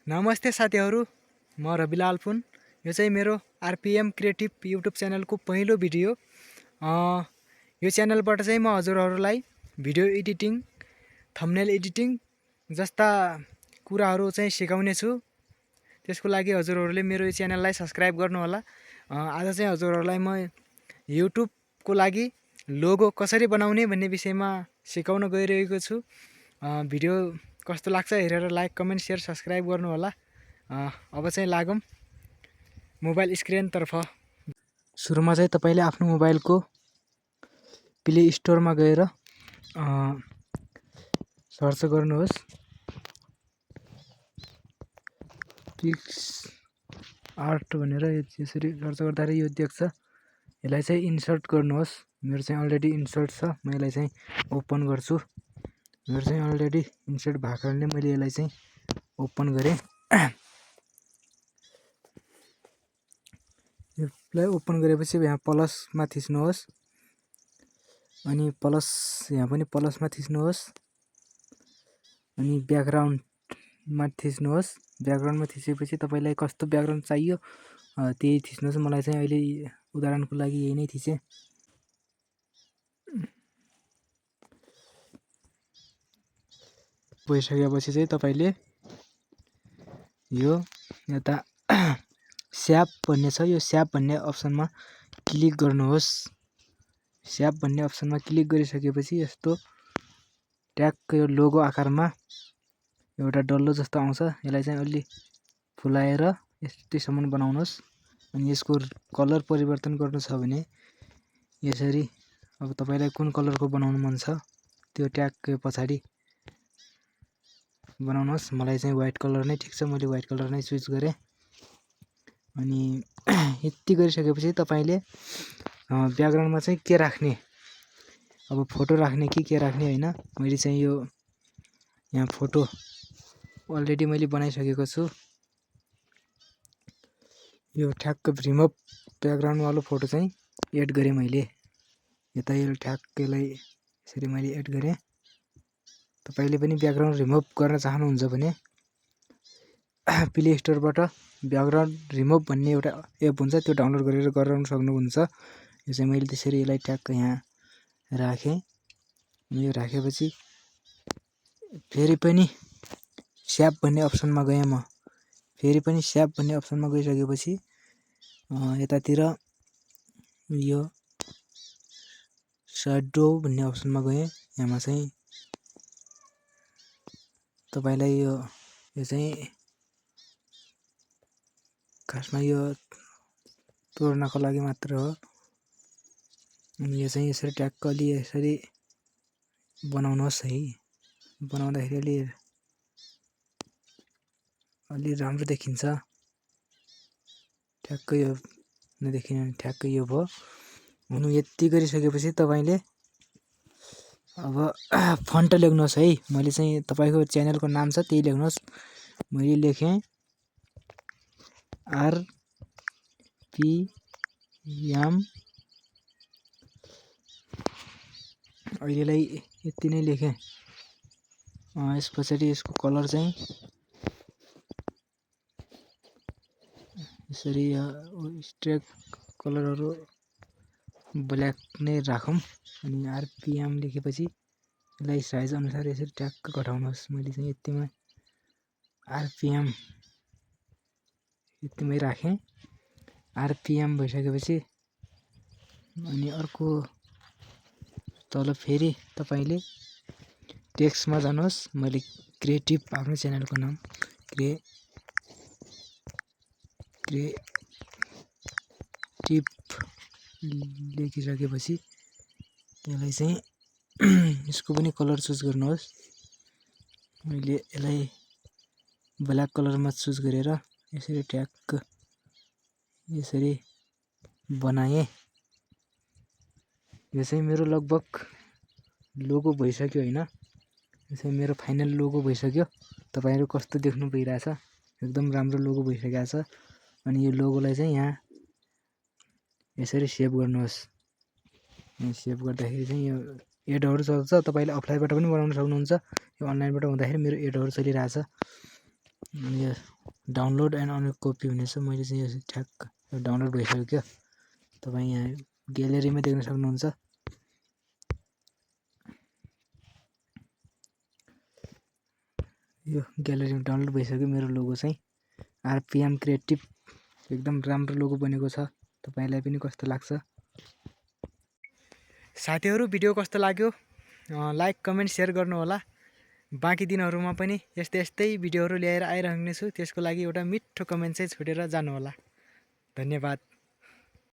नमस्ते साथीहरू, म रविलाल पुन। यो चाहिँ मेरो आरपीएम क्रिएटिभ युट्युब च्यानलको पहिलो भिडियो। यो च्यानलबाट चाहिँ म हजुरहरूलाई भिडियो एडिटिङ, थम्बनेल एडिटिङ जस्ता कुराहरू चाहिँ सिकाउने छु। त्यसको लागि हजुरहरूले मेरो यो च्यानललाई सब्स्क्राइब गर्नुहोला। आज चाहिँ हजुरहरूलाई म युट्युबको लागि लोगो कसरी बनाउने भन्ने विषयमा सिकाउन गइरहेको छु। भिडियो कस्तो लाग्छ हेरेर लाइक, कमेन्ट, सेयर, सब्स्क्राइब गर्नु होला। अब चाहिँ लागौँ मोबाइल स्क्रिनतर्फ। सुरुमा चाहिँ तपाईले आफ्नो मोबाइलको प्ले स्टोरमा गएर सर्च गर्नुहोस् पिक्स आर्ट भनेर। यसरी सर्च गर्दाखेरि यो देख्छ। यसलाई चाहिँ इन्सर्ट गर्नुहोस्। मेरो चाहिँ अलरेडी इन्सर्ट छ, म यसलाई चाहिँ ओपन गर्छु। मेरो चाहिँ अलरेडी इन्सर्ट भएको कारणले मैले यसलाई चाहिँ ओपन गरेँ। यसलाई ओपन गरेपछि यहाँ प्लसमा थिच्नुहोस्, अनि प्लस यहाँ पनि प्लसमा थिच्नुहोस्, अनि ब्याकग्राउन्डमा थिच्नुहोस्। ब्याकग्राउन्डमा थिचेपछि तपाईलाई कस्तो ब्याकग्राउन्ड चाहियो त्यही थिच्नुहोस्। मलाई चाहिँ अहिले उदाहरणको लागि यही नै थिचेँ। भइसकेपछि चाहिँ तपाईले यो यता स्याप भन्ने छ, यो स्याप भन्ने अप्सनमा क्लिक गर्नुहोस्। स्याप भन्ने अप्सनमा क्लिक गरिसकेपछि यस्तो ट्यागको यो लोगो आकारमा एउटा डल्लो जस्तो आउँछ। यसलाई चाहिँ अलि फुलाएर यस्तैसम्म बनाउनुहोस्। अनि यसको कलर परिवर्तन गर्नु छ भने यसरी, अब तपाईलाई कुन कलरको बनाउनु मन छ त्यो ट्यागको पछाडि बनाउनुहोस्। मलाई चाहिँ व्हाइट कलर नै ठिक छ, मैले व्हाइट कलर नै चुज गरेँ। अनि यति गरिसकेपछि तपाईले ब्याकग्राउन्डमा चाहिँ के राख्ने, अब फोटो राख्ने कि के राख्ने होइन। मैले चाहिँ यो यहाँ फोटो अलरेडी मैले बनाइसकेको छु। यो ठ्याक्क रिमुभ ब्याकग्राउन्डवालो फोटो चाहिँ एड गरेँ मैले। यता यो ठ्याक्कलाई यसरी मैले एड गरेँ। तपाईले पनि ब्याकग्राउन्ड रिमुभ गर्न चाहनुहुन्छ भने प्ले स्टोरबाट ब्याकग्राउन्ड रिमुभ भन्ने एउटा एप हुन्छ, त्यो डाउनलोड गरेर गराउन सक्नुहुन्छ। यो चाहिँ मैले त्यसरी यसलाई ट्याक्क यहाँ राखेँ। यो राखेपछि फेरि पनि स्याप भन्ने अप्सनमा गएँ। म फेरि पनि स्याप भन्ने अप्सनमा गइसकेपछि यतातिर यो स्याडो भन्ने अप्सनमा गएँ। यहाँ चाहिँ तपाईलाई यो चाहिँ खासमा यो तोड्नको लागि मात्र हो। अनि यो चाहिँ यसरी ट्याक्क अलि यसरी बनाउनुहोस् है। बनाउँदाखेरि अलि राम्रो देखिन्छ। ठ्याक्क यो नदेखिने ठ्याक्क यो भयो। हुनु यति गरिसकेपछि तपाईले अब फन्ट लेख्नुहोस् है। मैले चाहिँ तपाईको च्यानलको नाम छ त्यही लेख्नुहोस्। मैले लेखेँ आरपीएम। अहिलेलाई यति नै लेखेँ। यस पछाडि यसको कलर चाहिँ यसरी स्ट्रेक कलरहरू ब्ल्याक नै राखौँ। अनि आरपीएम लेखेपछि यसलाई साइज अनुसार यसरी ट्याक्क घटाउनुहोस्। मैले चाहिँ यतिमा आरपीएम यतिमै राखेँ। आरपीएम भइसकेपछि अनि अर्को तल फेरि तपाईले टेक्स्टमा जानुहोस्। मैले क्रिएटिभ आफ्नो च्यानलको नाम क्रिएटिभ लेखिसकेपछि यसलाई चाहिँ यसको पनि कलर चुज गर्नुहोस्। मैले यसलाई ब्ल्याक कलरमा चुज गरेर यसरी ट्याक्क यसरी बनाएँ। यो चाहिँ मेरो लगभग लोगो भइसक्यो होइन। यो चाहिँ मेरो फाइनल लोगो भइसक्यो। तपाईहरु कस्तो देख्नु भइरहेछ, एकदम राम्रो लोगो भइसकेको छ। अनि यो लोगोलाई चाहिँ यहाँ यसरी सेभ गर्नुहोस्। सेभ गर्दाखेरि चाहिँ यो एडहरू चल्छ। तपाईले अफलाइनबाट पनि बनाउन सक्नुहुन्छ। यो अनलाइनबाट हुँदाखेरि मेरो एडहरू चलिरहेछ। यो डाउनलोड एन्ड अनलाइन कपी हुनेछ। मैले चाहिँ यो ठ्याक्क डाउनलोड भइसक्यो क्या। तपाईँ यहाँ ग्यालेरीमा देख्न सक्नुहुन्छ। यो ग्यालेरीमा डाउनलोड भइसक्यो मेरो लोगो चाहिँ आरपिएम क्रिएटिभ। एकदम राम्रो लोगो बनेको छ। तपाईलाई पनि कस्तो लाग्छ? साथीहरू भिडियो कस्तो लाग्यो लाइक कमेन्ट सेयर गर्नुहोला। बाँकी दिनहरूमा पनि यस्तै भिडियोहरू ल्याएर आइरहनेछु। त्यसको लागि एउटा मिठो कमेन्ट चाहिँ छोडेर जानुहोला। धन्यवाद।